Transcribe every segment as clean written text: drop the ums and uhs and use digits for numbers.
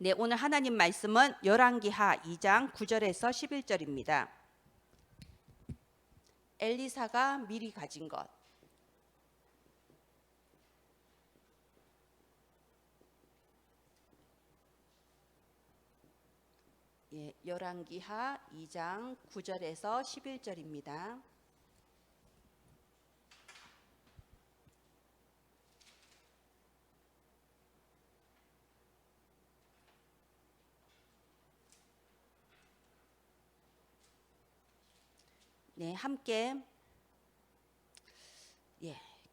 네, 오늘 하나님 말씀은 열왕기하 2장 9절에서 11절입니다. 엘리사가 미리 가진 것. 예, 열왕기하 2장 9절에서 11절입니다. 네, 함께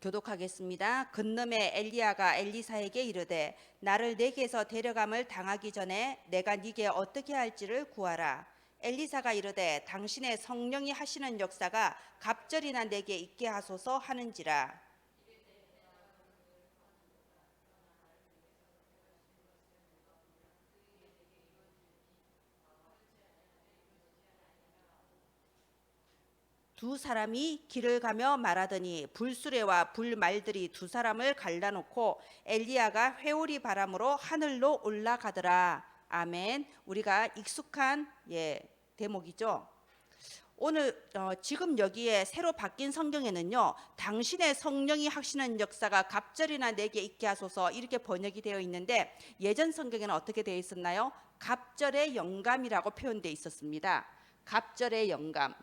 교독하겠습니다. 근놈의 엘리야가 엘리사에게 이르되 나를 내게서 데려감을 당하기 전에 내가 네게 어떻게 할지를 구하라. 엘리사가 이르되 당신의 성령이 하시는 역사가 갑절이나 내게 있게 하소서 하는지라. 두 사람이 길을 가며 말하더니 불수레와 불말들이 두 사람을 갈라놓고 엘리야가 회오리 바람으로 하늘로 올라가더라. 아멘. 우리가 익숙한 대목이죠. 오늘 지금 여기에 새로 바뀐 성경에는요, 당신의 성령이 하시는 역사가 갑절이나 내게 있게 하소서 이렇게 번역이 되어 있는데, 예전 성경에는 어떻게 되어 있었나요? 갑절의 영감이라고 표현되어 있었습니다. 갑절의 영감.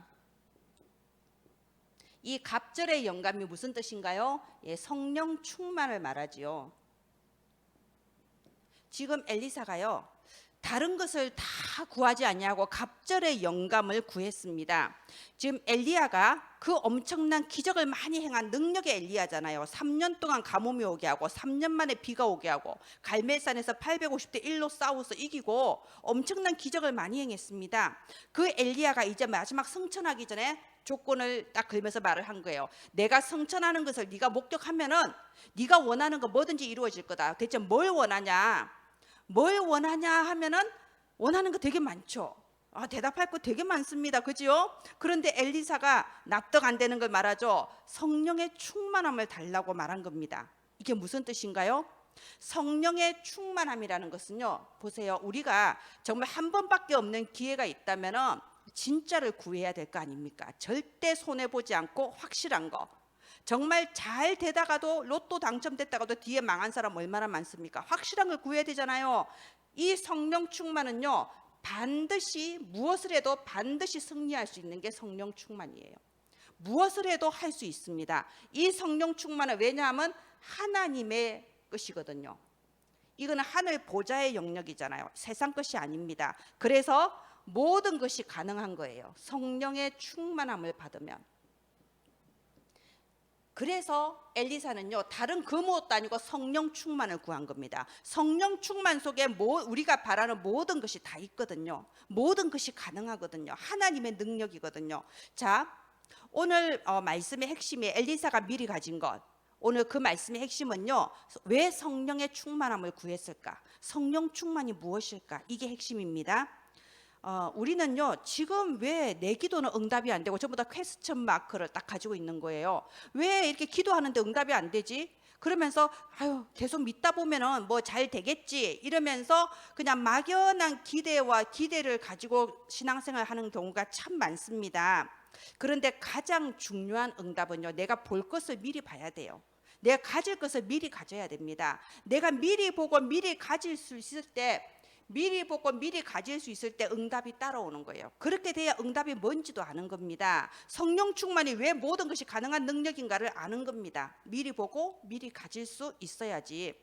이 갑절의 영감이 무슨 뜻인가요? 성령 충만을 말하지요. 지금 엘리사가요, 다른 것을 다 구하지 아니하고 갑절의 영감을 구했습니다. 지금 엘리야가 그 엄청난 기적을 많이 행한 능력의 엘리야잖아요. 3년 동안 가뭄이 오게 하고 3년 만에 비가 오게 하고 갈멜산에서 850대 1로 싸워서 이기고 엄청난 기적을 많이 행했습니다. 그 엘리야가 이제 마지막 승천하기 전에 조건을 딱 걸면서 말을 한 거예요. 내가 승천하는 것을 네가 목격하면은 네가 원하는 거 뭐든지 이루어질 거다. 대체 뭘 원하냐? 뭘 원하냐 하면은 원하는 거 되게 많죠. 대답할 거 되게 많습니다. 그지요? 그런데 엘리사가 납득 안 되는 걸 말하죠. 성령의 충만함을 달라고 말한 겁니다. 이게 무슨 뜻인가요? 성령의 충만함이라는 것은요, 보세요. 우리가 정말 한 번밖에 없는 기회가 있다면은 진짜를 구해야 될 거 아닙니까? 절대 손해보지 않고 확실한 거. 정말 잘 되다가도 로또 당첨됐다가도 뒤에 망한 사람 얼마나 많습니까? 확실한 걸 구해야 되잖아요. 이 성령 충만은요, 반드시 무엇을 해도 반드시 승리할 수 있는 게 성령 충만이에요. 무엇을 해도 할 수 있습니다. 이 성령 충만은 왜냐하면 하나님의 것이거든요. 이거는 하늘 보좌의 영역이잖아요. 세상 것이 아닙니다. 그래서 모든 것이 가능한 거예요. 성령의 충만함을 받으면. 그래서 엘리사는요, 다른 그 무엇도 아니고 성령 충만을 구한 겁니다. 성령 충만 속에 우리가 바라는 모든 것이 다 있거든요. 모든 것이 가능하거든요. 하나님의 능력이거든요. 자, 오늘 말씀의 핵심이 엘리사가 미리 가진 것. 오늘 그 말씀의 핵심은요, 왜 성령의 충만함을 구했을까? 성령 충만이 무엇일까? 이게 핵심입니다. 우리는요, 지금 왜 내 기도는 응답이 안 되고 전부 다 퀘스천 마크를 딱 가지고 있는 거예요. 왜 이렇게 기도하는데 응답이 안 되지? 그러면서 계속 믿다 보면은 뭐 잘 되겠지 이러면서 그냥 막연한 기대를 가지고 신앙생활 하는 경우가 참 많습니다. 그런데 가장 중요한 응답은요, 내가 볼 것을 미리 봐야 돼요. 내가 가질 것을 미리 가져야 됩니다. 내가 미리 보고 미리 가질 수 있을 때, 미리 보고 미리 가질 수 있을 때 응답이 따라오는 거예요. 그렇게 돼야 응답이 뭔지도 아는 겁니다. 성령 충만이 왜 모든 것이 가능한 능력인가를 아는 겁니다. 미리 보고 미리 가질 수 있어야지.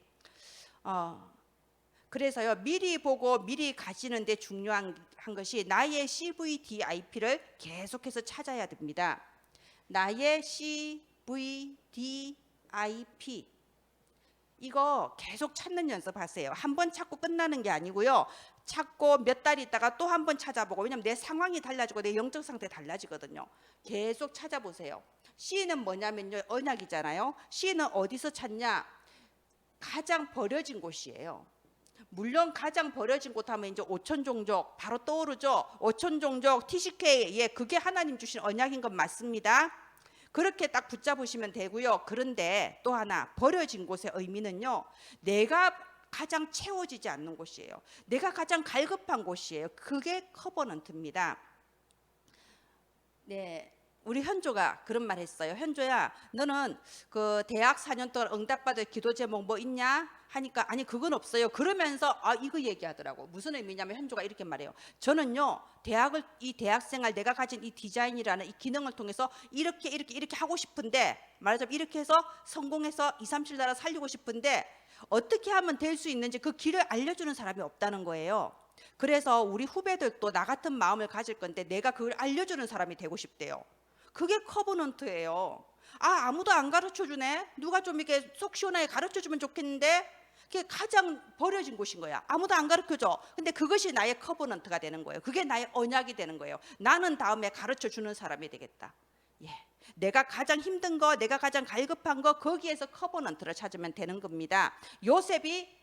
그래서요, 미리 보고 미리 가지는데 중요한 것이 나의 CVDIP를 계속해서 찾아야 됩니다. 나의 CVDIP, 이거 계속 찾는 연습하세요. 한 번 찾고 끝나는 게 아니고요, 찾고 몇 달 있다가 또 한 번 찾아보고, 왜냐면 내 상황이 달라지고 내 영적 상태 달라지거든요. 계속 찾아보세요. C는 뭐냐면요, 언약이잖아요. C는 어디서 찾냐? 가장 버려진 곳이에요. 물론 가장 버려진 곳 하면 이제 오천종족 바로 떠오르죠. 오천종족 TCK, 그게 하나님 주신 언약인 건 맞습니다. 그렇게 딱 붙잡으시면 되고요. 그런데 또 하나, 버려진 곳의 의미는요, 내가 가장 채워지지 않는 곳이에요. 내가 가장 갈급한 곳이에요. 그게 커버넌트입니다. 네, 우리 현조가 그런 말 했어요. 현조야, 너는 그 대학 4년 동안 응답받을 기도 제목 뭐 있냐? 하니까 아니 그건 없어요. 그러면서 이거 얘기하더라고. 무슨 의미냐면 현조가 이렇게 말해요. 저는요 이 대학생활 내가 가진 이 디자인이라는 이 기능을 통해서 이렇게 하고 싶은데, 말하자면 이렇게 해서 성공해서 2, 3, 7 나라 살리고 싶은데 어떻게 하면 될 수 있는지 그 길을 알려주는 사람이 없다는 거예요. 그래서 우리 후배들도 나 같은 마음을 가질 건데 내가 그걸 알려주는 사람이 되고 싶대요. 그게 커버넌트예요. 아무도 안 가르쳐 주네. 누가 좀 이렇게 속 시원하게 가르쳐 주면 좋겠는데, 그게 가장 버려진 곳인 거야. 아무도 안 가르쳐 줘. 근데 그것이 나의 커버넌트가 되는 거예요. 그게 나의 언약이 되는 거예요. 나는 다음에 가르쳐 주는 사람이 되겠다. 예. 내가 가장 힘든 거, 내가 가장 갈급한 거, 거기에서 커버넌트를 찾으면 되는 겁니다. 요셉이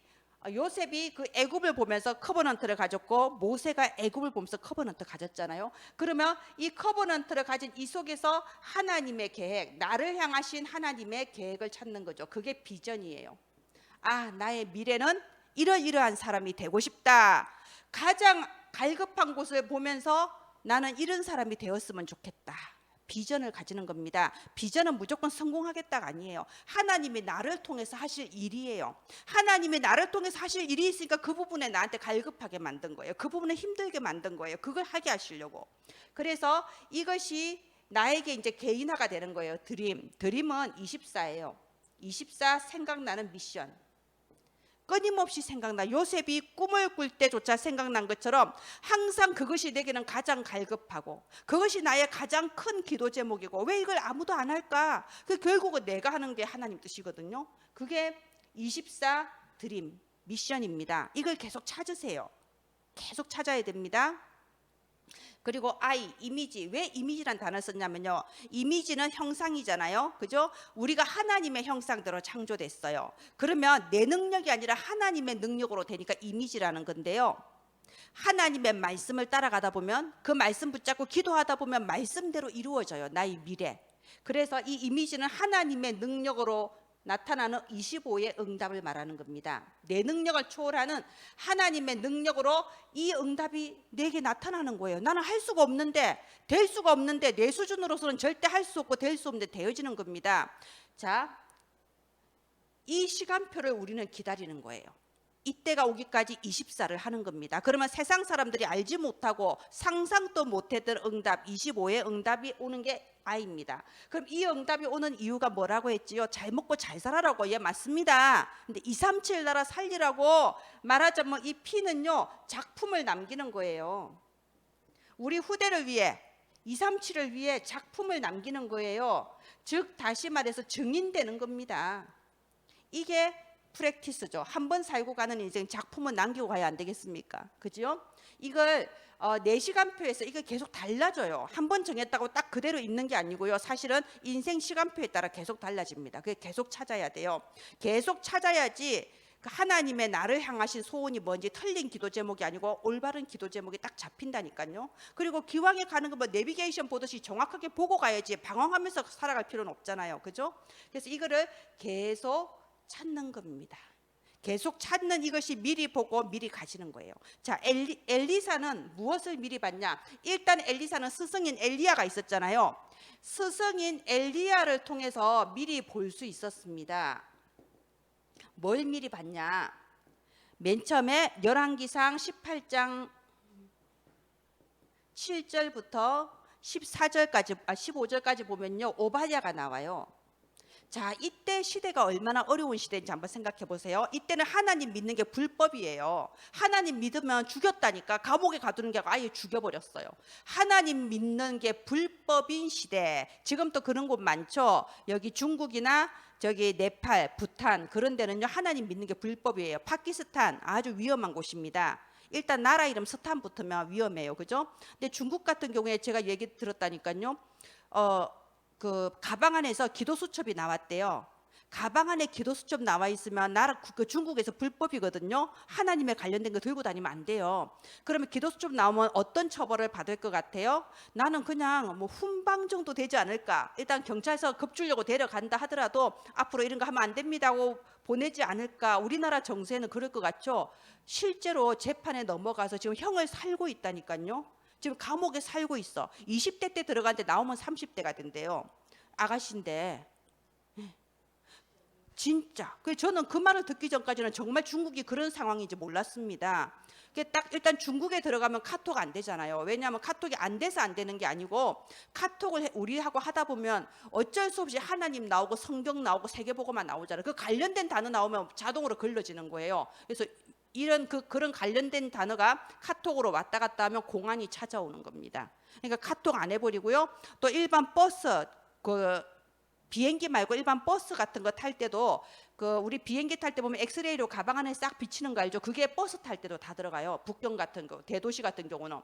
그 애굽을 보면서 커버넌트를 가졌고, 모세가 애굽을 보면서 커버넌트 가졌잖아요. 그러면 이 커버넌트를 가진 이 속에서 하나님의 계획, 나를 향하신 하나님의 계획을 찾는 거죠. 그게 비전이에요. 나의 미래는 이러이러한 사람이 되고 싶다. 가장 갈급한 곳을 보면서 나는 이런 사람이 되었으면 좋겠다. 비전을 가지는 겁니다. 비전은 무조건 성공하겠다가 아니에요. 하나님이 나를 통해서 하실 일이에요. 하나님이 나를 통해서 하실 일이 있으니까 그 부분에 나한테 갈급하게 만든 거예요. 그 부분에 힘들게 만든 거예요. 그걸 하게 하시려고. 그래서 이것이 나에게 이제 개인화가 되는 거예요. 드림은 24예요. 24 생각나는 미션. 끊임없이 생각나. 요셉이 꿈을 꿀 때조차 생각난 것처럼 항상 그것이 내게는 가장 갈급하고 그것이 나의 가장 큰 기도 제목이고, 왜 이걸 아무도 안 할까? 결국은 내가 하는 게 하나님 뜻이거든요. 그게 24 드림 미션입니다. 이걸 계속 찾으세요. 계속 찾아야 됩니다. 그리고 이미지. 왜 이미지란 단어를 썼냐면요, 이미지는 형상이잖아요. 그죠? 우리가 하나님의 형상대로 창조됐어요. 그러면 내 능력이 아니라 하나님의 능력으로 되니까 이미지라는 건데요, 하나님의 말씀을 따라가다 보면, 그 말씀 붙잡고 기도하다 보면 말씀대로 이루어져요, 나의 미래. 그래서 이 이미지는 하나님의 능력으로 나타나는 25의 응답을 말하는 겁니다. 내 능력을 초월하는 하나님의 능력으로 이 응답이 내게 나타나는 거예요. 나는 할 수가 없는데, 될 수가 없는데, 내 수준으로서는 절대 할 수 없고 될 수 없는데 되어지는 겁니다. 자, 이 시간표를 우리는 기다리는 거예요. 이때가 오기까지 24를 하는 겁니다. 그러면 세상 사람들이 알지 못하고 상상도 못했던 응답, 25의 응답이 오는 게 I입니다. 그럼 이 응답이 오는 이유가 뭐라고 했지요? 잘 먹고 잘 살아라고. 예, 맞습니다. 근데 2, 3, 7 나라 살리라고 말하자면 이 P는요, 작품을 남기는 거예요. 우리 후대를 위해, 2, 3, 7을 위해 작품을 남기는 거예요. 즉 다시 말해서 증인되는 겁니다. 이게 프랙티스죠. 한 번 살고 가는 인생, 작품은 남기고 가야 안 되겠습니까? 그죠? 이걸 4시간표에서 이거 계속 달라져요. 한 번 정했다고 딱 그대로 있는 게 아니고요. 사실은 인생 시간표에 따라 계속 달라집니다. 그게 계속 찾아야 돼요. 계속 찾아야지 하나님의 나를 향하신 소원이 뭔지 틀린 기도 제목이 아니고 올바른 기도 제목이 딱 잡힌다니까요. 그리고 기왕에 가는 거 뭐 내비게이션 보듯이 정확하게 보고 가야지 방황하면서 살아갈 필요는 없잖아요. 그죠? 그래서 이거를 계속 찾는 겁니다. 계속 찾는, 이것이 미리 보고 미리 가지는 거예요. 자, 엘리사는 무엇을 미리 봤냐? 일단 엘리사는 스승인 엘리야가 있었잖아요. 스승인 엘리야를 통해서 미리 볼 수 있었습니다. 뭘 미리 봤냐? 맨 처음에 열왕기상 18장 7절부터 15절까지 보면요, 오바댜가 나와요. 자, 이때 시대가 얼마나 어려운 시대인지 한번 생각해 보세요. 이때는 하나님 믿는 게 불법이에요. 하나님 믿으면 죽였다니까. 감옥에 가두는 게 아예 죽여버렸어요. 하나님 믿는 게 불법인 시대. 지금 또 그런 곳 많죠. 여기 중국이나 저기 네팔, 부탄 그런 데는요, 하나님 믿는 게 불법이에요. 파키스탄 아주 위험한 곳입니다. 일단 나라 이름 스탄 붙으면 위험해요. 그죠? 근데 중국 같은 경우에 제가 얘기 들었다니까요. 그 가방 안에서 기도 수첩이 나왔대요. 가방 안에 기도 수첩 나와 있으면 나라 그 중국에서 불법이거든요. 하나님에 관련된 거 들고 다니면 안 돼요. 그러면 기도 수첩 나오면 어떤 처벌을 받을 것 같아요? 나는 그냥 뭐 훈방 정도 되지 않을까. 일단 경찰서 급주려고 데려간다 하더라도 앞으로 이런 거 하면 안 됩니다고 보내지 않을까. 우리나라 정세는 그럴 것 같죠. 실제로 재판에 넘어가서 지금 형을 살고 있다니까요. 지금 감옥에 살고 있어. 20대 때 들어갔는데 나오면 30대가 된대요. 아가씨인데. 진짜. 저는 그 말을 듣기 전까지는 정말 중국이 그런 상황인지 몰랐습니다. 딱 일단 중국에 들어가면 카톡 안 되잖아요. 왜냐하면 카톡이 안 돼서 안 되는 게 아니고 카톡을 우리하고 하다 보면 어쩔 수 없이 하나님 나오고 성경 나오고 세계보고만 나오잖아요. 그 관련된 단어 나오면 자동으로 걸러지는 거예요. 그래서 이런 그런 관련된 단어가 카톡으로 왔다 갔다 하면 공안이 찾아오는 겁니다. 그러니까 카톡 안 해버리고요. 또 일반 버스 비행기 말고 일반 버스 같은 거 탈 때도 우리 비행기 탈 때 보면 엑스레이로 가방 안에 싹 비치는 거 알죠? 그게 버스 탈 때도 다 들어가요. 북경 같은 거, 대도시 같은 경우는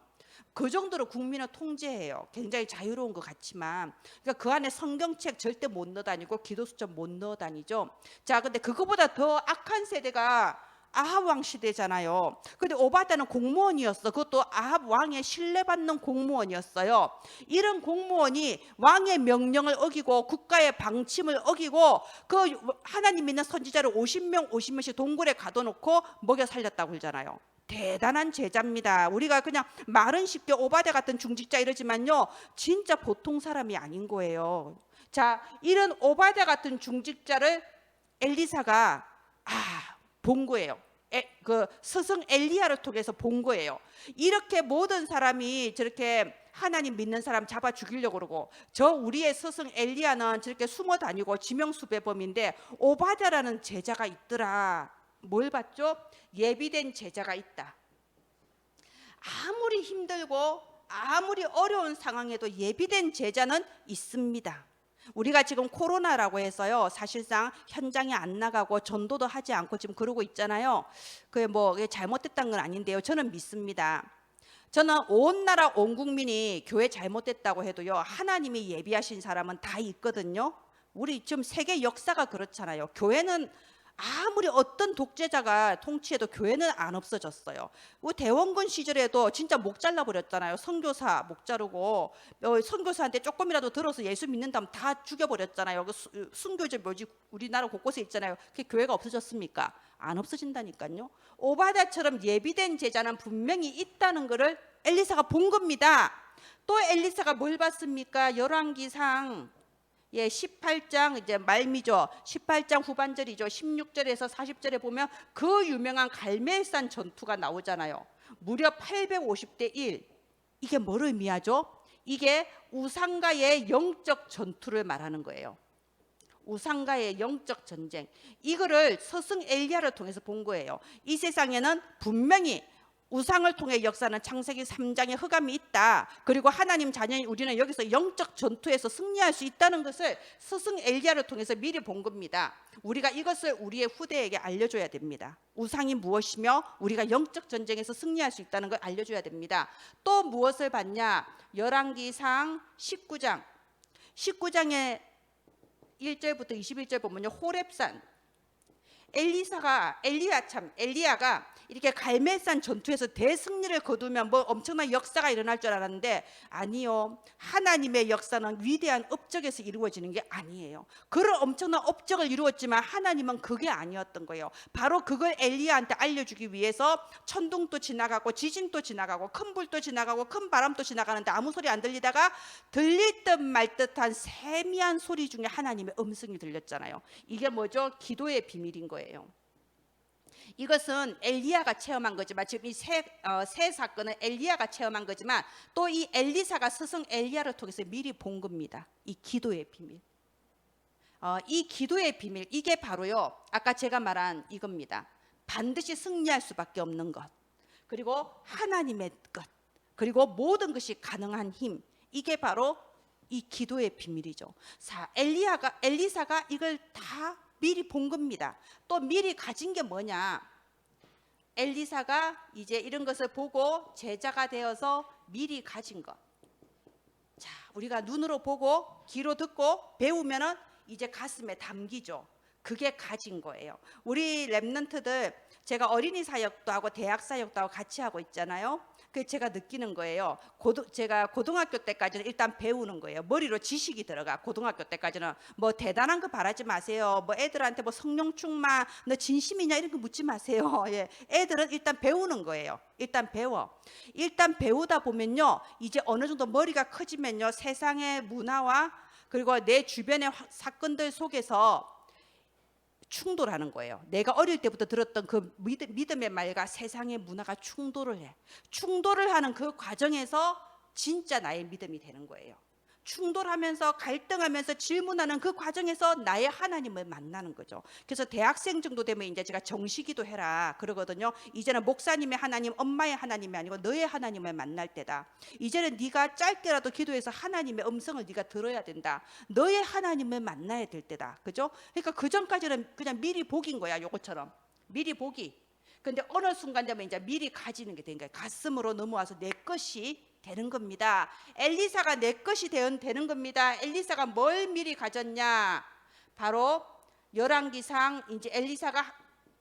그 정도로 국민을 통제해요. 굉장히 자유로운 것 같지만, 그러니까 그 안에 성경책 절대 못 넣어 다니고 기도 수첩 못 넣어 다니죠. 자, 근데 그거보다 더 악한 세대가 아합 왕 시대잖아요. 근데 오바댜는 공무원이었어. 그것도 아합 왕의 신뢰받는 공무원이었어요. 이런 공무원이 왕의 명령을 어기고 국가의 방침을 어기고 그 하나님 믿는 선지자를 50명씩 동굴에 가둬놓고 먹여 살렸다고 그러잖아요. 대단한 제자입니다. 우리가 그냥 말은 쉽게 오바댜 같은 중직자 이러지만요, 진짜 보통 사람이 아닌 거예요. 자, 이런 오바댜 같은 중직자를 엘리사가 본 거예요. 그 스승 엘리야를 통해서 본 거예요. 이렇게 모든 사람이 저렇게 하나님 믿는 사람 잡아 죽이려고 그러고, 우리의 스승 엘리야는 저렇게 숨어 다니고 지명수배범인데 오바댜라는 제자가 있더라. 뭘 봤죠? 예비된 제자가 있다. 아무리 힘들고 아무리 어려운 상황에도 예비된 제자는 있습니다. 우리가 지금 코로나라고 해서요, 사실상 현장에 안 나가고 전도도 하지 않고 지금 그러고 있잖아요. 그게 뭐 잘못됐다는 건 아닌데요, 저는 믿습니다. 저는 온 나라 온 국민이 교회 잘못됐다고 해도요, 하나님이 예비하신 사람은 다 있거든요. 우리 지금 세계 역사가 그렇잖아요. 교회는 아무리 어떤 독재자가 통치해도 교회는 안 없어졌어요. 대원군 시절에도 진짜 목 잘라버렸잖아요. 선교사 목 자르고, 선교사한테 조금이라도 들어서 예수 믿는다면 다 죽여버렸잖아요. 순교제 묘지 우리나라 곳곳에 있잖아요. 그게 교회가 없어졌습니까? 안 없어진다니까요. 오바댜처럼 예비된 제자는 분명히 있다는 것을 엘리사가 본 겁니다. 또 엘리사가 뭘 봤습니까? 열왕기상 18장 이제 말미죠. 18장 후반절이죠. 16절에서 40절에 보면 그 유명한 갈멜산 전투가 나오잖아요. 무려 850대 1. 이게 뭘 의미하죠? 이게 우상과의 영적 전투를 말하는 거예요. 우상과의 영적 전쟁. 이거를 스승 엘리야를 통해서 본 거예요. 이 세상에는 분명히 우상을 통해 역사는 창세기 3장에 흑암이 있다. 그리고 하나님 자녀인 우리는 여기서 영적 전투에서 승리할 수 있다는 것을 스승 엘리야를 통해서 미리 본 겁니다. 우리가 이것을 우리의 후대에게 알려줘야 됩니다. 우상이 무엇이며 우리가 영적 전쟁에서 승리할 수 있다는 걸 알려줘야 됩니다. 또 무엇을 봤냐? 열왕기상 19장의 1절부터 21절 보면요, 호렙산 엘리야가 이렇게 갈멜산 전투에서 대승리를 거두면 뭐 엄청난 역사가 일어날 줄 알았는데 아니요. 하나님의 역사는 위대한 업적에서 이루어지는 게 아니에요. 그런 엄청난 업적을 이루었지만 하나님은 그게 아니었던 거예요. 바로 그걸 엘리야한테 알려주기 위해서 천둥도 지나가고 지진도 지나가고 큰 불도 지나가고 큰 바람도 지나가는데 아무 소리 안 들리다가 들릴 듯 말 듯한 세미한 소리 중에 하나님의 음성이 들렸잖아요. 이게 뭐죠? 기도의 비밀인 거예요. 이것은 엘리야가 체험한 거지만, 지금 이 세 사건은 엘리야가 체험한 거지만 또 이 엘리사가 스승 엘리야를 통해서 미리 본 겁니다. 이 기도의 비밀. 이 기도의 비밀, 이게 바로요, 아까 제가 말한 이겁니다. 반드시 승리할 수밖에 없는 것, 그리고 하나님의 것, 그리고 모든 것이 가능한 힘, 이게 바로 이 기도의 비밀이죠. 엘리사가 이걸 다 미리 본 겁니다. 또 미리 가진 게 뭐냐? 엘리사가 이제 이런 것을 보고 제자가 되어서 미리 가진 것. 자, 우리가 눈으로 보고 귀로 듣고 배우면은 이제 가슴에 담기죠. 그게 가진 거예요. 우리 랩런트들 제가 어린이 사역도 하고 대학 사역도 하고 같이 하고 있잖아요. 그 제가 느끼는 거예요. 제가 고등학교 때까지는 일단 배우는 거예요. 머리로 지식이 들어가. 고등학교 때까지는 뭐 대단한 거 바라지 마세요. 뭐 애들한테 뭐 성령 충만, 너 진심이냐 이런 거 묻지 마세요. 예, 애들은 일단 배우는 거예요. 일단 배워. 일단 배우다 보면요, 이제 어느 정도 머리가 커지면요, 세상의 문화와 그리고 내 주변의 사건들 속에서 충돌하는 거예요. 내가 어릴 때부터 들었던 그 믿음의 말과 세상의 문화가 충돌을 해. 충돌을 하는 그 과정에서 진짜 나의 믿음이 되는 거예요. 충돌하면서 갈등하면서 질문하는 그 과정에서 나의 하나님을 만나는 거죠. 그래서 대학생 정도 되면 이제 제가 정시기도 해라 그러거든요. 이제는 목사님의 하나님, 엄마의 하나님이 아니고 너의 하나님을 만날 때다. 이제는 네가 짧게라도 기도해서 하나님의 음성을 네가 들어야 된다. 너의 하나님을 만나야 될 때다. 그죠? 그러니까 그 전까지는 그냥 미리 복인 거야. 요것처럼 미리 복이. 근데 어느 순간 되면 이제 미리 가지는 게 된 거예요. 가슴으로 넘어와서 내 것이 되는 겁니다. 엘리사가 내 것이 되는 겁니다. 엘리사가 뭘 미리 가졌냐? 바로 열왕기상 이제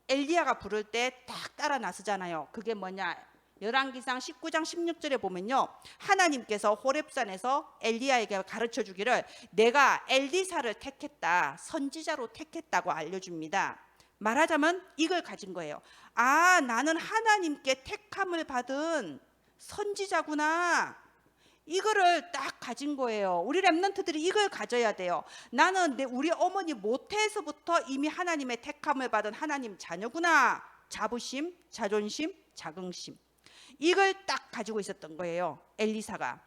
엘리야가 부를 때 딱 따라 나서잖아요. 그게 뭐냐? 열왕기상 19장 16절에 보면요, 하나님께서 호렙산에서 엘리야에게 가르쳐 주기를 내가 엘리사를 택했다, 선지자로 택했다고 알려줍니다. 말하자면 이걸 가진 거예요. 아, 나는 하나님께 택함을 받은 선지자구나. 이거를 딱 가진 거예요. 우리 랩런트들이 이걸 가져야 돼요. 나는 우리 어머니 모태에서부터 이미 하나님의 택함을 받은 하나님 자녀구나. 자부심, 자존심, 자긍심. 이걸 딱 가지고 있었던 거예요, 엘리사가.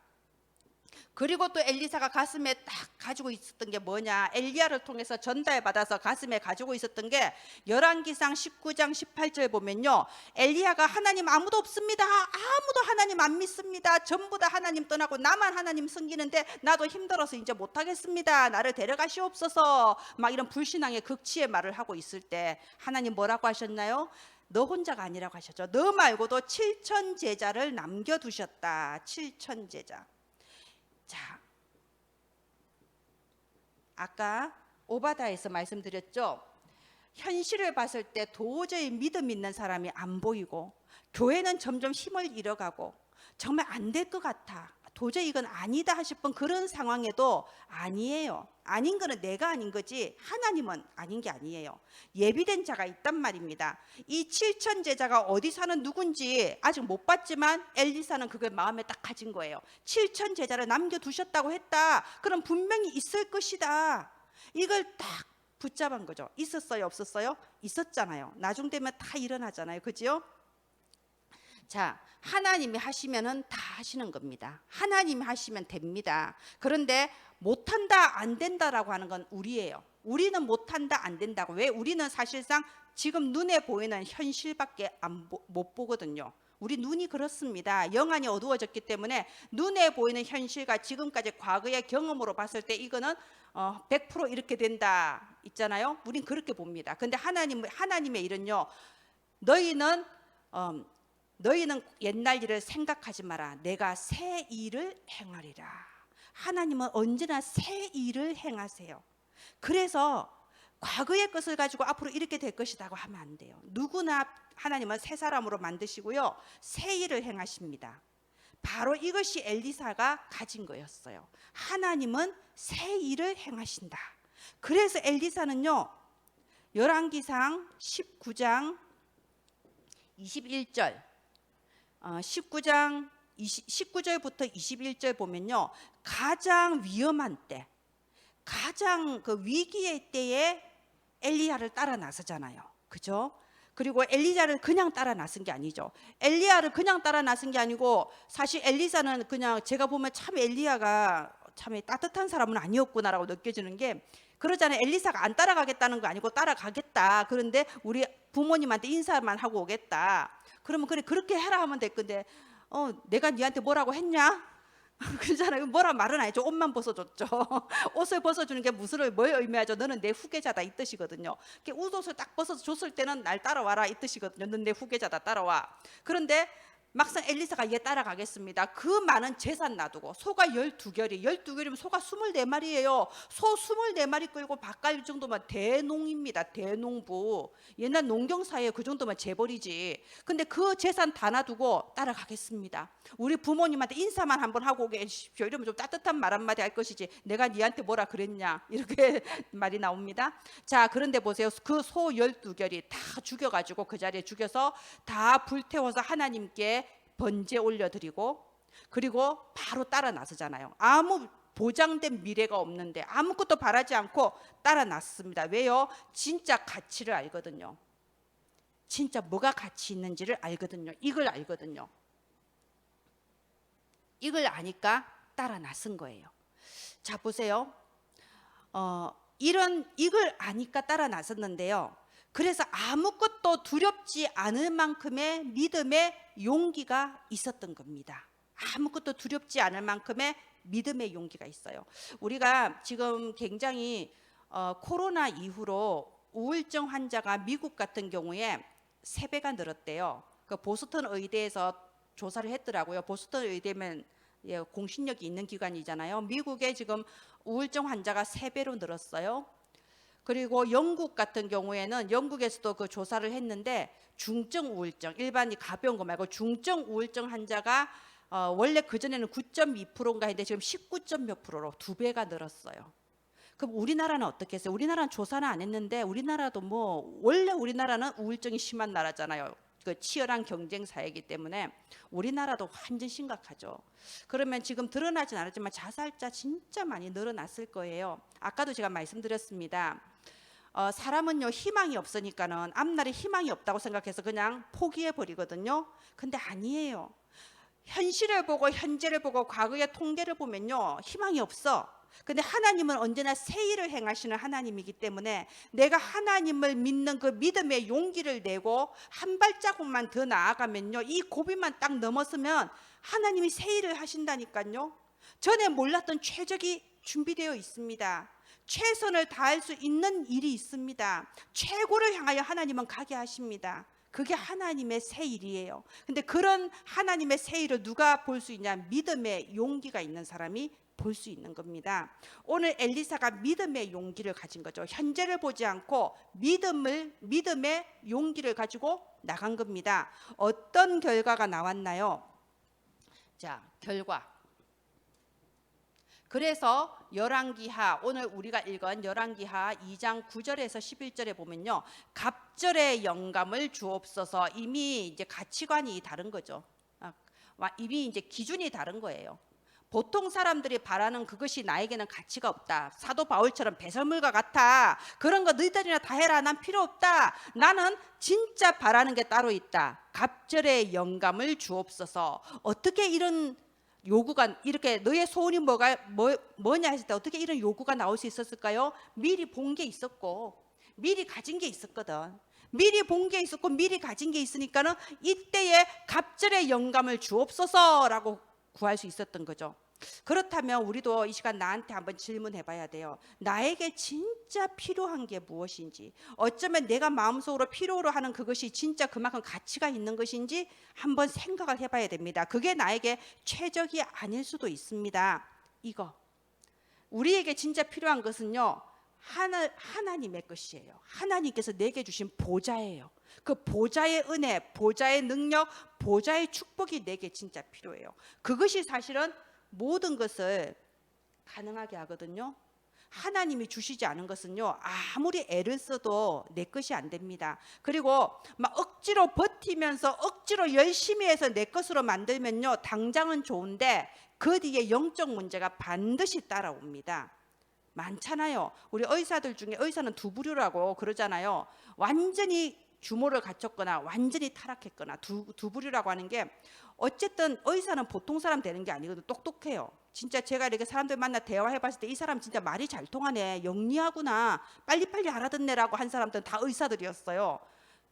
그리고 또 엘리사가 가슴에 딱 가지고 있었던 게 뭐냐? 엘리야를 통해서 전달받아서 가슴에 가지고 있었던 게 열왕기상 19장 18절 보면요, 엘리야가 하나님 아무도 없습니다. 아무도 하나님 안 믿습니다. 전부 다 하나님 떠나고 나만 하나님 섬기는데 나도 힘들어서 이제 못하겠습니다. 나를 데려가시옵소서. 막 이런 불신앙의 극치의 말을 하고 있을 때 하나님 뭐라고 하셨나요? 너 혼자가 아니라고 하셨죠. 너 말고도 7천 제자를 남겨두셨다. 7천 제자. 자, 아까 오바다에서 말씀드렸죠. 현실을 봤을 때 도저히 믿음 있는 사람이 안 보이고 교회는 점점 힘을 잃어가고 정말 안 될 것 같아, 도저히 이건 아니다 싶은 그런 상황에도 아니에요. 아닌 거는 내가 아닌 거지 하나님은 아닌 게 아니에요. 예비된 자가 있단 말입니다. 이 7천 제자가 어디 사는 누군지 아직 못 봤지만 엘리사는 그걸 마음에 딱 가진 거예요. 7천 제자를 남겨두셨다고 했다. 그럼 분명히 있을 것이다. 이걸 딱 붙잡은 거죠. 있었어요, 없었어요? 있었잖아요. 나중 되면 다 일어나잖아요. 그죠? 자, 하나님이 하시면은 다 하시는 겁니다. 하나님이 하시면 됩니다. 그런데 못한다, 안 된다라고 하는 건 우리예요. 우리는 못한다, 안 된다고. 왜? 우리는 사실상 지금 눈에 보이는 현실밖에 못 보거든요. 우리 눈이 그렇습니다. 영안이 어두워졌기 때문에 눈에 보이는 현실과 지금까지 과거의 경험으로 봤을 때 이거는 100% 이렇게 된다 있잖아요. 우린 그렇게 봅니다. 근데 하나님의 일은요, 너희는 옛날 일을 생각하지 마라. 내가 새 일을 행하리라. 하나님은 언제나 새 일을 행하세요. 그래서 과거의 것을 가지고 앞으로 이렇게 될 것이라고 하면 안 돼요. 누구나 하나님은 새 사람으로 만드시고요, 새 일을 행하십니다. 바로 이것이 엘리사가 가진 거였어요. 하나님은 새 일을 행하신다. 그래서 엘리사는요, 열왕기상 19장 21절 19절부터 21절 보면요, 가장 위험한 때, 가장 그 위기의 때에 엘리야를 따라 나서잖아요. 그죠? 그리고 엘리야를 그냥 따라 나선 게 아니죠. 엘리야를 그냥 따라 나선 게 아니고 사실 엘리사는 그냥 제가 보면 참 엘리야가 참 따뜻한 사람은 아니었구나라고 느껴지는 게, 그러잖아요. 엘리사가 안 따라가겠다는 거 아니고 따라가겠다. 그런데 우리 부모님한테 인사만 하고 오겠다. 그러면 그래, 그렇게 해라 하면 될 건데 내가 네한테 뭐라고 했냐? 그러잖아요. 뭐라 말은 안 했죠. 옷만 벗어줬죠. 옷을 벗어주는 게 뭘 의미하죠? 너는 내 후계자다 이 뜻이거든요. 옷을 딱 벗어줬을 때는 날 따라와라 이 뜻이거든요. 넌 내 후계자다, 따라와. 그런데 막상 엘리사가 얘 따라가겠습니다. 그 많은 재산 놔두고 소가 12결이, 12결이면 소가 24마리예요. 소 24마리 끌고 밥 갈 정도면 대농입니다. 대농부. 옛날 농경사회에 그 정도면 재벌이지. 근데 그 재산 다 놔두고 따라가겠습니다. 우리 부모님한테 인사만 한번 하고 계십시오. 이러면 좀 따뜻한 말 한마디 할 것이지 내가 니한테 뭐라 그랬냐 이렇게 말이 나옵니다. 자, 그런데 보세요. 그 소 12결이 다 죽여가지고 그 자리에 죽여서 다 불태워서 하나님께 번제 올려드리고, 그리고 바로 따라 나서잖아요. 아무 보장된 미래가 없는데 아무것도 바라지 않고 따라 났습니다. 왜요? 진짜 가치를 알거든요. 진짜 뭐가 가치 있는지를 알거든요. 이걸 알거든요. 이걸 아니까 따라 나선 거예요. 자, 보세요. 이걸 아니까 따라 나섰는데요. 그래서 아무것도 두렵지 않을 만큼의 믿음의 용기가 있었던 겁니다. 아무것도 두렵지 않을 만큼의 믿음의 용기가 있어요. 우리가 지금 굉장히 코로나 이후로 우울증 환자가 미국 같은 경우에 3배가 늘었대요. 그 보스턴 의대에서 조사를 했더라고요. 보스턴 의대면 공신력이 있는 기관이잖아요. 미국에 지금 우울증 환자가 3배로 늘었어요. 그리고 영국 같은 경우에는 영국에서도 그 조사를 했는데 중증 우울증, 일반이 가벼운 거 말고 중증 우울증 환자가 원래 그전에는 9.2%인가 했는데 지금 19몇 %로 2배가 늘었어요. 그럼 우리나라는 어떻게 했어요? 우리나라는 조사는 안 했는데 우리나라도 뭐 원래 우리나라는 우울증이 심한 나라잖아요. 그 치열한 경쟁 사회이기 때문에 우리나라도 완전 심각하죠. 그러면 지금 드러나진 않았지만 자살자 진짜 많이 늘어났을 거예요. 아까도 제가 말씀드렸습니다. 사람은요 희망이 없으니까는 앞날에 희망이 없다고 생각해서 그냥 포기해 버리거든요. 근데 아니에요. 현실을 보고 현재를 보고 과거의 통계를 보면요 희망이 없어. 근데 하나님은 언제나 새 일을 행하시는 하나님이기 때문에 내가 하나님을 믿는 그 믿음의 용기를 내고 한 발자국만 더 나아가면요 이 고비만 딱 넘었으면 하나님이 새 일을 하신다니까요. 전에 몰랐던 최적이 준비되어 있습니다. 최선을 다할 수 있는 일이 있습니다. 최고를 향하여 하나님은 가게 하십니다. 그게 하나님의 새 일이에요. 근데 그런 하나님의 새 일을 누가 볼 수 있냐? 믿음의 용기가 있는 사람이 볼 수 있는 겁니다. 오늘 엘리사가 믿음의 용기를 가진 거죠. 현재를 보지 않고 믿음의 용기를 가지고 나간 겁니다. 어떤 결과가 나왔나요? 자, 결과. 그래서 열왕기하, 오늘 우리가 읽은 열왕기하 2장 9절에서 11절에 보면요, 갑절의 영감을 주옵소서. 이미 이제 가치관이 다른 거죠. 이미 이제 기준이 다른 거예요. 보통 사람들이 바라는 그것이 나에게는 가치가 없다. 사도 바울처럼 배설물과 같아. 그런 거 너희들이나 다 해라. 난 필요 없다. 나는 진짜 바라는 게 따로 있다. 갑절의 영감을 주옵소서. 어떻게 이런 요구가 이렇게 너의 소원이 뭐냐 했을 때 어떻게 이런 요구가 나올 수 있었을까요? 미리 본 게 있었고 미리 가진 게 있었거든. 미리 본 게 있었고 미리 가진 게 있으니까는 이때에 갑절의 영감을 주옵소서라고 구할 수 있었던 거죠. 그렇다면 우리도 이 시간 나한테 한번 질문해 봐야 돼요. 나에게 진짜 필요한 게 무엇인지, 어쩌면 내가 마음속으로 필요로 하는 그것이 진짜 그만큼 가치가 있는 것인지 한번 생각을 해봐야 됩니다. 그게 나에게 최적이 아닐 수도 있습니다. 이거 우리에게 진짜 필요한 것은요 하나님의 것이에요. 하나님께서 내게 주신 보좌예요. 그 보좌의 은혜, 보좌의 능력, 보좌의 축복이 내게 진짜 필요해요. 그것이 사실은 모든 것을 가능하게 하거든요. 하나님이 주시지 않은 것은요 아무리 애를 써도 내 것이 안 됩니다. 그리고 막 억지로 버티면서 억지로 열심히 해서 내 것으로 만들면요 당장은 좋은데 그 뒤에 영적 문제가 반드시 따라옵니다. 많잖아요. 우리 의사들 중에 의사는 두 부류라고 그러잖아요. 완전히 주모를 갖췄거나 완전히 타락했거나 두 부류라고 하는 게, 어쨌든 의사는 보통 사람 되는 게 아니거든요. 똑똑해요. 진짜 제가 이렇게 사람들 만나 대화해봤을 때 이 사람 진짜 말이 잘 통하네, 영리하구나, 빨리빨리 알아듣네라고 한 사람들은 다 의사들이었어요.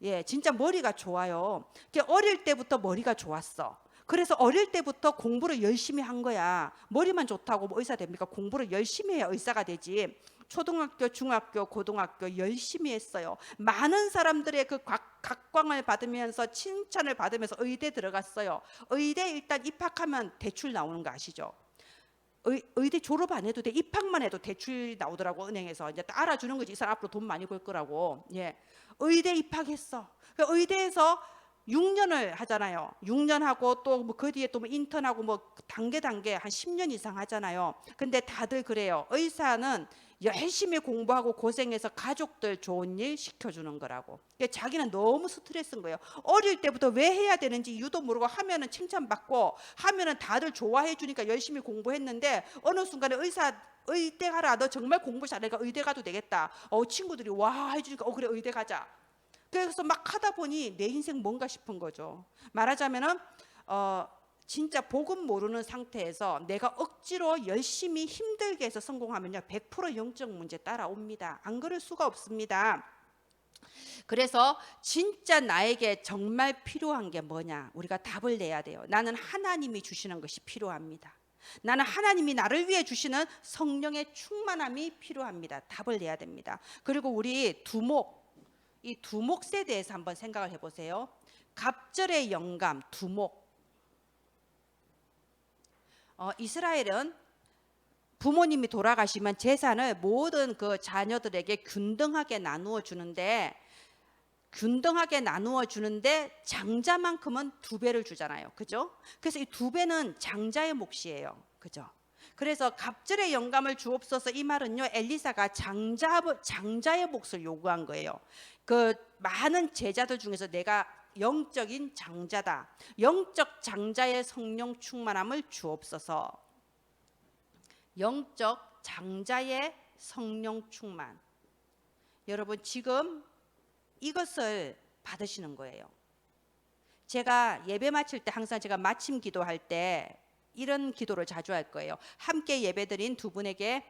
예, 진짜 머리가 좋아요. 어릴 때부터 머리가 좋았어. 그래서 어릴 때부터 공부를 열심히 한 거야. 머리만 좋다고 뭐 의사 됩니까? 공부를 열심히 해야 의사가 되지. 초등학교, 중학교, 고등학교 열심히 했어요. 많은 사람들의 그 각광을 받으면서 칭찬을 받으면서 의대 들어갔어요. 의대 일단 입학하면 대출 나오는 거 아시죠? 의대 졸업 안 해도 돼. 입학만 해도 대출 나오더라고. 은행에서 이제 알아주는 거지. 이 사람 앞으로 돈 많이 벌 거라고. 예, 의대 입학했어. 의대에서 6년을 하잖아요. 6년 하고 또 뭐 그 뒤에 또 뭐 인턴하고 뭐 단계 한 10년 이상 하잖아요. 근데 다들 그래요. 의사는 열심히 공부하고 고생해서 가족들 좋은 일 시켜주는 거라고. 자기는 너무 스트레스인 거예요. 어릴 때부터 왜 해야 되는지 이유도 모르고 하면은 칭찬받고 하면은 다들 좋아해 주니까 열심히 공부했는데 어느 순간에 의대 가라. 너 정말 공부 잘하니까 의대 가도 되겠다. 친구들이 와 해주니까 그래 의대 가자. 그래서 막 하다 보니 내 인생 뭔가 싶은 거죠. 말하자면은 진짜 복음 모르는 상태에서 내가 억지로 열심히 힘들게 해서 성공하면요 100% 영적 문제 따라옵니다. 안 그럴 수가 없습니다. 그래서 진짜 나에게 정말 필요한 게 뭐냐, 우리가 답을 내야 돼요. 나는 하나님이 주시는 것이 필요합니다. 나는 하나님이 나를 위해 주시는 성령의 충만함이 필요합니다. 답을 내야 됩니다. 그리고 우리 이 두목에 대해서 한번 생각을 해보세요. 갑절의 영감, 두목. 이스라엘은 부모님이 돌아가시면 재산을 모든 그 자녀들에게 균등하게 나누어 주는데 장자만큼은 2배를 주잖아요. 그죠? 그래서 이 2배는 장자의 몫이에요. 그죠? 그래서 갑절의 영감을 주옵소서, 이 말은요 엘리사가 장자의 몫을 요구한 거예요. 그 많은 제자들 중에서 내가 영적인 장자다. 영적 장자의 성령 충만함을 주옵소서. 영적 장자의 성령 충만. 여러분 지금 이것을 받으시는 거예요. 제가 예배 마칠 때 항상 제가 마침 기도할 때 이런 기도를 자주 할 거예요. 함께 예배드린 두 분에게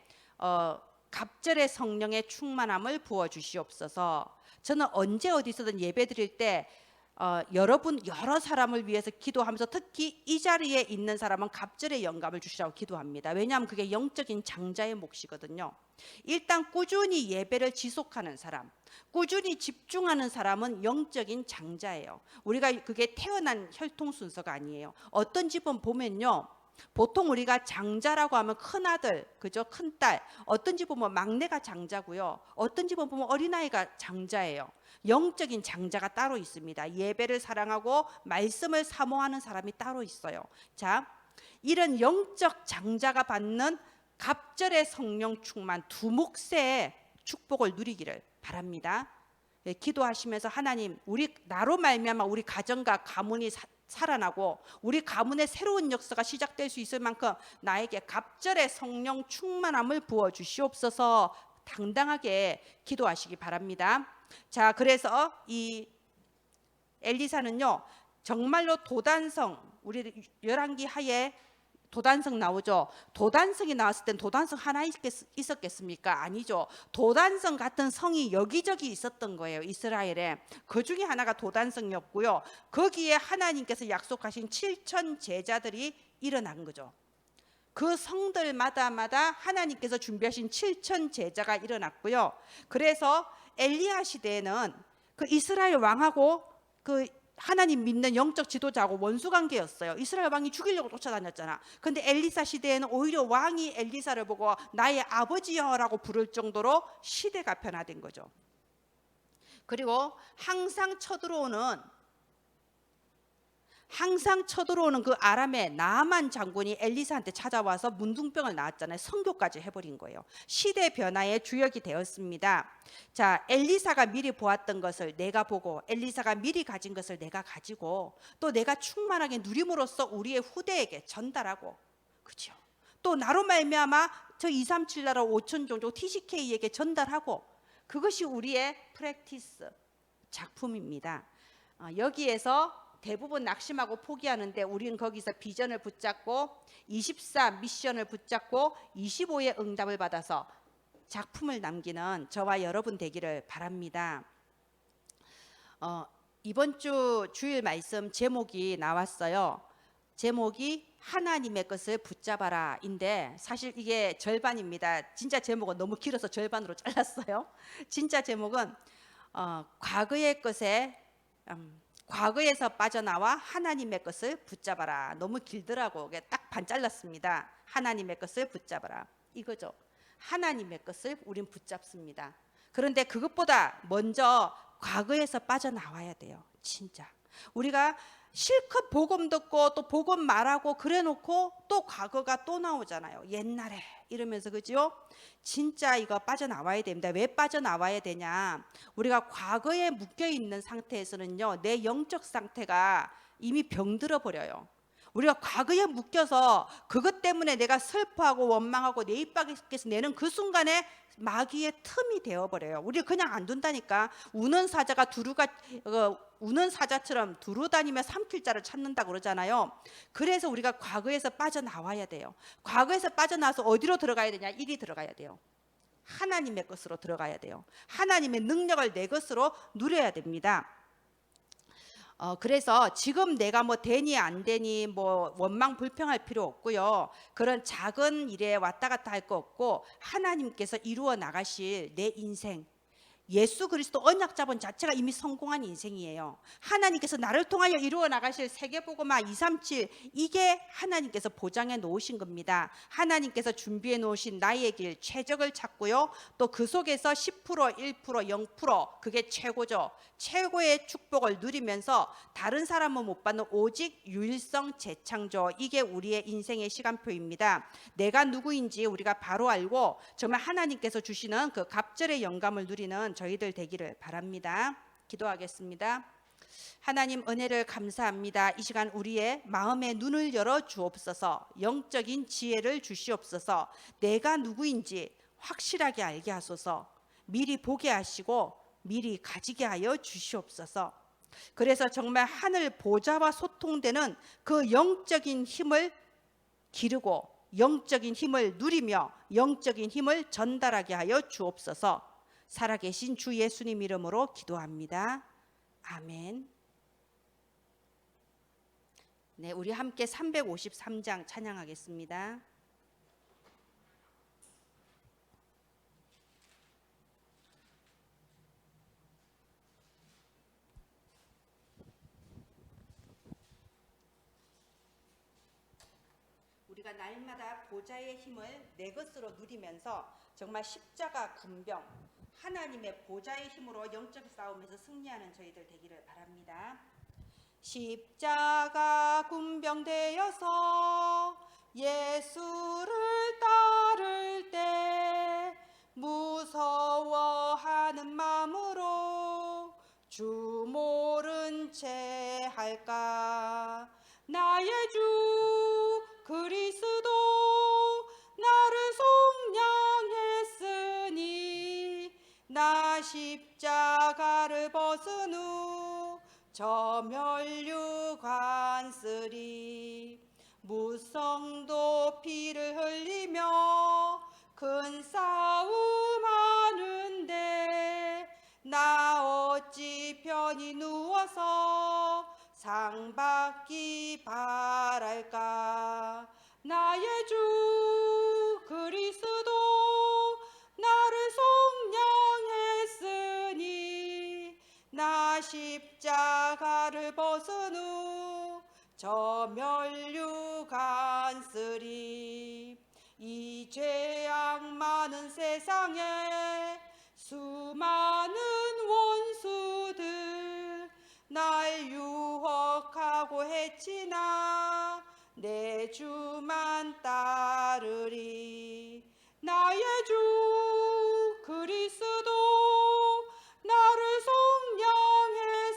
갑절의 성령의 충만함을 부어 주시옵소서. 저는 언제 어디서든 예배드릴 때 여러 사람을 위해서 기도하면서 특히 이 자리에 있는 사람은 갑절의 영감을 주시라고 기도합니다. 왜냐하면 그게 영적인 장자의 몫이거든요. 일단 꾸준히 예배를 지속하는 사람, 꾸준히 집중하는 사람은 영적인 장자예요. 우리가 그게 태어난 혈통 순서가 아니에요. 어떤 집은 보면요, 보통 우리가 장자라고 하면 큰아들, 그죠? 큰딸. 어떤 집 보면 막내가 장자고요. 어떤 집은 보면 어린아이가 장자예요. 영적인 장자가 따로 있습니다. 예배를 사랑하고 말씀을 사모하는 사람이 따로 있어요. 자, 이런 영적 장자가 받는 갑절의 성령 충만, 두목새의 축복을 누리기를 바랍니다. 기도하시면서 하나님, 나로 말미암아 우리 가정과 가문이 살아나고 우리 가문의 새로운 역사가 시작될 수 있을 만큼 나에게 갑절의 성령 충만함을 부어 주시옵소서 당당하게 기도하시기 바랍니다. 자, 그래서 이 엘리사는요 정말로 도단성, 우리 열왕기 하에 도단성 나오죠. 도단성이 나왔을 땐 도단성 하나 있었겠습니까? 아니죠. 도단성 같은 성이 여기저기 있었던 거예요. 이스라엘에. 그 중에 하나가 도단성이었고요. 거기에 하나님께서 약속하신 7천 제자들이 일어난 거죠. 그 성들마다 하나님께서 준비하신 7천 제자가 일어났고요. 그래서 엘리야 시대에는 그 이스라엘 왕하고 그 하나님 믿는 영적 지도자하고 원수 관계였어요. 이스라엘 왕이 죽이려고 쫓아다녔잖아. 근데 엘리사 시대에는 오히려 왕이 엘리사를 보고 나의 아버지여라고 부를 정도로 시대가 변화된 거죠. 그리고 항상 쳐들어오는 그 아람의 나아만 장군이 엘리사한테 찾아와서 문둥병을 낳았잖아요. 선교까지 해버린 거예요. 시대 변화의 주역이 되었습니다. 자, 엘리사가 미리 보았던 것을 내가 보고, 엘리사가 미리 가진 것을 내가 가지고, 또 내가 충만하게 누림으로써 우리의 후대에게 전달하고, 그렇죠? 또 나로 말미암아 저 237 나라 5천 종족 TCK에게 전달하고, 그것이 우리의 프랙티스 작품입니다. 여기에서 대부분 낙심하고 포기하는데 우리는 거기서 비전을 붙잡고 24 미션을 붙잡고 25의 응답을 받아서 작품을 남기는 저와 여러분 되기를 바랍니다. 이번 주 주일 말씀 제목이 나왔어요. 제목이 하나님의 것을 붙잡아라인데 사실 이게 절반입니다. 진짜 제목은 너무 길어서 절반으로 잘랐어요. 진짜 제목은 과거의 것에 과거에서 빠져나와 하나님의 것을 붙잡아라. 너무 길더라고. 딱 반 잘랐습니다. 하나님의 것을 붙잡아라. 이거죠. 하나님의 것을 우린 붙잡습니다. 그런데 그것보다 먼저 과거에서 빠져나와야 돼요. 진짜. 우리가 실컷 복음 듣고 또 복음 말하고 그래 놓고 또 과거가 또 나오잖아요. 옛날에 이러면서 그죠? 진짜 이거 빠져나와야 됩니다. 왜 빠져나와야 되냐? 우리가 과거에 묶여 있는 상태에서는요, 내 영적 상태가 이미 병들어 버려요. 우리가 과거에 묶여서 그것 때문에 내가 슬퍼하고 원망하고 내 입 밖에서 내는 그 순간에 마귀의 틈이 되어버려요. 우리가 그냥 안 둔다니까. 우는 사자가 우는 사자처럼 두루 다니며 삼킬 자를 찾는다고 그러잖아요. 그래서 우리가 과거에서 빠져나와야 돼요. 과거에서 빠져나와서 어디로 들어가야 되냐? 일이 들어가야 돼요. 하나님의 것으로 들어가야 돼요. 하나님의 능력을 내 것으로 누려야 됩니다. 그래서 지금 내가 뭐 되니 안 되니 뭐 원망 불평할 필요 없고요. 그런 작은 일에 왔다 갔다 할 거 없고 하나님께서 이루어 나가실 내 인생, 예수 그리스도 언약 자본 자체가 이미 성공한 인생이에요. 하나님께서 나를 통하여 이루어 나가실 세계복음화 237 이게 하나님께서 보장해 놓으신 겁니다. 하나님께서 준비해 놓으신 나의 길 최적을 찾고요. 또 그 속에서 10%, 1%, 0% 그게 최고죠. 최고의 축복을 누리면서 다른 사람은 못 받는 오직 유일성 재창조, 이게 우리의 인생의 시간표입니다. 내가 누구인지 우리가 바로 알고 정말 하나님께서 주시는 그 갑절의 영감을 누리는 저희들 되기를 바랍니다. 기도하겠습니다. 하나님 은혜를 감사합니다. 이 시간 우리의 마음의 눈을 열어 주옵소서. 영적인 지혜를 주시옵소서. 내가 누구인지 확실하게 알게 하소서. 미리 보게 하시고 미리 가지게 하여 주시옵소서. 그래서 정말 하늘 보좌와 소통되는 그 영적인 힘을 기르고 영적인 힘을 누리며 영적인 힘을 전달하게 하여 주옵소서. 살아계신 주 예수님 이름으로 기도합니다. 아멘. 네, 우리 함께 353장 찬양하겠습니다. 우리가 날마다 보좌의 힘을 내 것으로 누리면서 정말 십자가 군병, 하나님의 보좌의 힘으로 영적 싸움에서 승리하는 저희들 되기를 바랍니다. 십자가 군병 되어서 예수를 따를 때 무서워하는 마음으로 주 모른 채 할까. 나의 주 그리스도 나를 속량했으니 나 십자가를 벗은 후 저 멸류관 쓰리. 무성도 피를 흘리며 큰 싸움 하는데 나 어찌 편히 누워서 상 받기 바랄까. 나의 주 그리스도 나를 속량했으니 나 십자가를 벗은 후 저 멸류관 쓰리. 이 죄악 많은 세상에 수많은 원수들 날 유혹하고 해치나 내 주만 따르리. 나의 주 그리스도 나를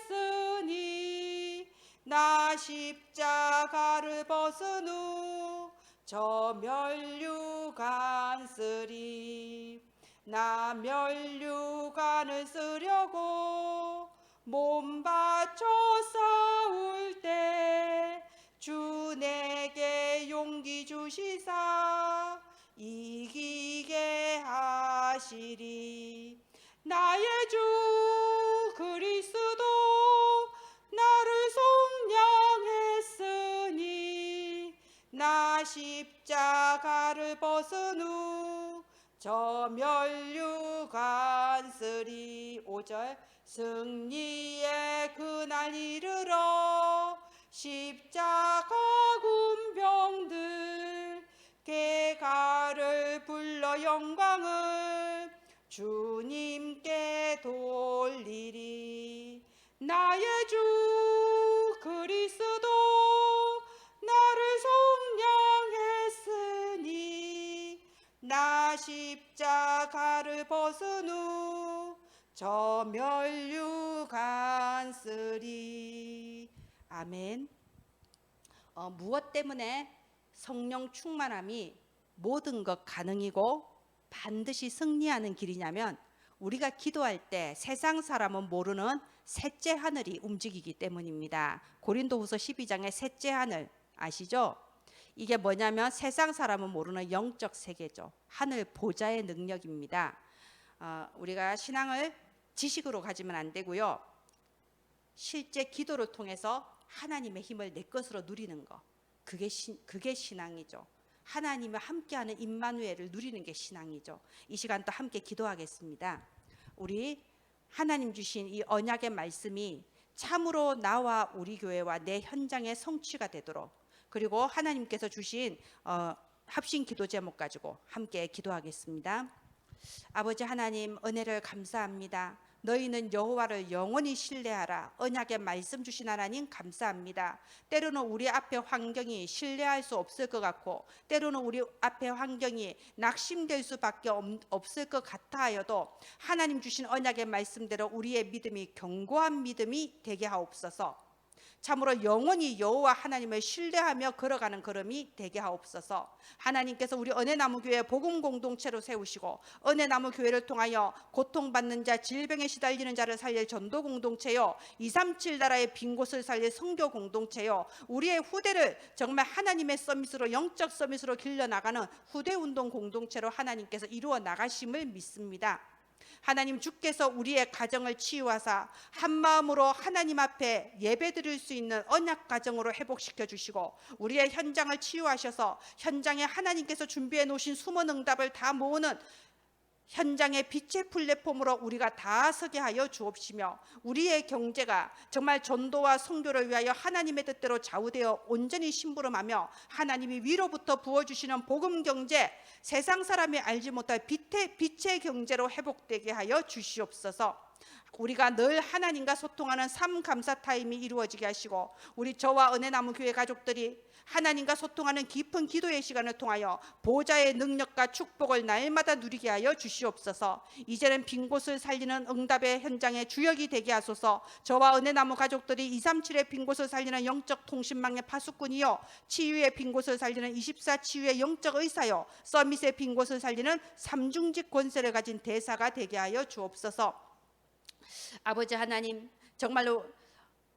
속량했으니 나 십자가를 벗은 후 저 멸류관 쓰리. 나 멸류관을 쓰려고 몸 바쳐 싸울 때 주 내게 용기 주시사 이기게 하시리. 나의 주 그리스도 나를 속량했으니 저 멸류관쓰리 5절 승리의 그날 이르러 십자가 군병들 개가를 불러 영광을 주님께 돌리리. 나의 주 그리스도 나를 속량했으니 나 십자가를 벗은 후 저 멸류관 쓰리. 아멘. 무엇 때문에 성령 충만함이 모든 것 가능이고 반드시 승리하는 길이냐면 우리가 기도할 때 세상 사람은 모르는 셋째 하늘이 움직이기 때문입니다. 고린도후서 12장의 셋째 하늘 아시죠? 이게 뭐냐면 세상 사람은 모르는 영적 세계죠. 하늘 보좌의 능력입니다. 우리가 신앙을 지식으로 가지면 안 되고요. 실제 기도를 통해서 하나님의 힘을 내 것으로 누리는 거. 그게 신앙이죠. 하나님과 함께하는 임마누엘을 누리는 게 신앙이죠. 이 시간 또 함께 기도하겠습니다. 우리 하나님 주신 이 언약의 말씀이 참으로 나와 우리 교회와 내 현장의 성취가 되도록, 그리고 하나님께서 주신 합심 기도 제목 가지고 함께 기도하겠습니다. 아버지 하나님, 은혜를 감사합니다. 너희는 여호와를 영원히 신뢰하라. 언약의 말씀 주신 하나님 감사합니다. 때로는 우리 앞에 환경이 신뢰할 수 없을 것 같고, 때로는 우리 앞에 환경이 낙심될 수밖에 없을 것 같아 하여도 하나님 주신 언약의 말씀대로 우리의 믿음이 견고한 믿음이 되게 하옵소서. 참으로 영원히 여호와 하나님을 신뢰하며 걸어가는 걸음이 되게 하옵소서. 하나님께서 우리 은혜나무교회 복음 공동체로 세우시고 은혜나무교회를 통하여 고통받는 자, 질병에 시달리는 자를 살릴 전도 공동체요, 237 나라의 빈 곳을 살릴 선교 공동체요, 우리의 후대를 정말 하나님의 서밋으로, 영적 서밋으로 길러나가는 후대 운동 공동체로 하나님께서 이루어 나가심을 믿습니다. 하나님, 주께서 우리의 가정을 치유하사 한 마음으로 하나님 앞에 예배드릴 수 있는 언약 가정으로 회복시켜 주시고, 우리의 현장을 치유하셔서 현장에 하나님께서 준비해 놓으신 숨은 응답을 다 모으는 현장의 빛의 플랫폼으로 우리가 다 서게 하여 주옵시며, 우리의 경제가 정말 전도와 선교를 위하여 하나님의 뜻대로 좌우되어 온전히 심부름하며 하나님이 위로부터 부어주시는 복음 경제, 세상 사람이 알지 못할 빛의 경제로 회복되게 하여 주시옵소서. 우리가 늘 하나님과 소통하는 삶 감사 타임이 이루어지게 하시고, 우리 저와 은혜나무 교회 가족들이 하나님과 소통하는 깊은 기도의 시간을 통하여 보좌의 능력과 축복을 날마다 누리게 하여 주시옵소서. 이제는 빈 곳을 살리는 응답의 현장의 주역이 되게 하소서. 저와 은혜나무 가족들이 237의 빈 곳을 살리는 영적 통신망의 파수꾼이요, 치유의 빈 곳을 살리는 24 치유의 영적 의사요, 서밋의 빈 곳을 살리는 삼중직 권세를 가진 대사가 되게 하여 주옵소서. 아버지 하나님, 정말로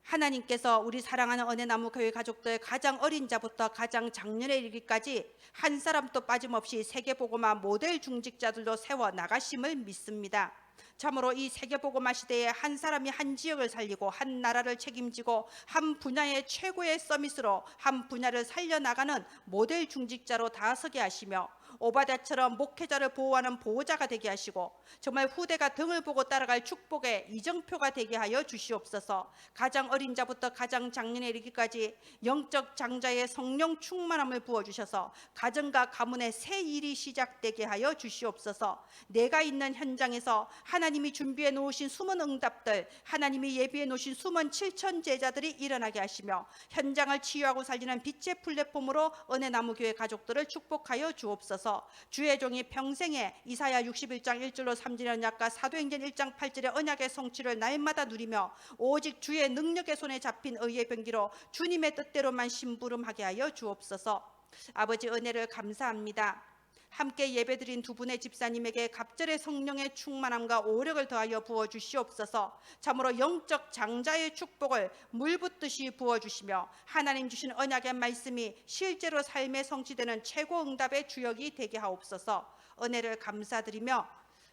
하나님께서 우리 사랑하는 은혜나무 교회 가족들, 가장 어린 자부터 가장 장년에 이르기까지 한 사람도 빠짐없이 세계복음화 모델 중직자들도 세워 나가심을 믿습니다. 참으로 이 세계복음화 시대에 한 사람이 한 지역을 살리고 한 나라를 책임지고 한 분야의 최고의 서밋으로 한 분야를 살려나가는 모델 중직자로 다 서게 하시며, 오바댜처럼 목회자를 보호하는 보호자가 되게 하시고, 정말 후대가 등을 보고 따라갈 축복의 이정표가 되게 하여 주시옵소서. 가장 어린 자부터 가장 장년에 이르기까지 영적 장자의 성령 충만함을 부어주셔서 가정과 가문의 새 일이 시작되게 하여 주시옵소서. 내가 있는 현장에서 하나님이 준비해 놓으신 숨은 응답들, 하나님이 예비해 놓으신 숨은 7천 제자들이 일어나게 하시며, 현장을 치유하고 살리는 빛의 플랫폼으로 은혜나무교회 가족들을 축복하여 주옵소서. 주의 종이 평생에 이사야 61장 1절로 3절의 언약과 사도행전 1장 8절의 언약의 성취를 날마다 누리며 오직 주의 능력의 손에 잡힌 의의 병기로 주님의 뜻대로만 심부름하게 하여 주옵소서. 아버지, 은혜를 감사합니다. 함께 예배드린 두 분의 집사님에게 갑절의 성령의 충만함과 오력을 더하여 부어주시옵소서. 참으로 영적 장자의 축복을 물붓듯이 부어주시며 하나님 주신 언약의 말씀이 실제로 삶에 성취되는 최고 응답의 주역이 되게 하옵소서. 은혜를 감사드리며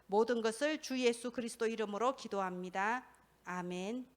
모든 것을 주 예수 그리스도 이름으로 기도합니다. 아멘.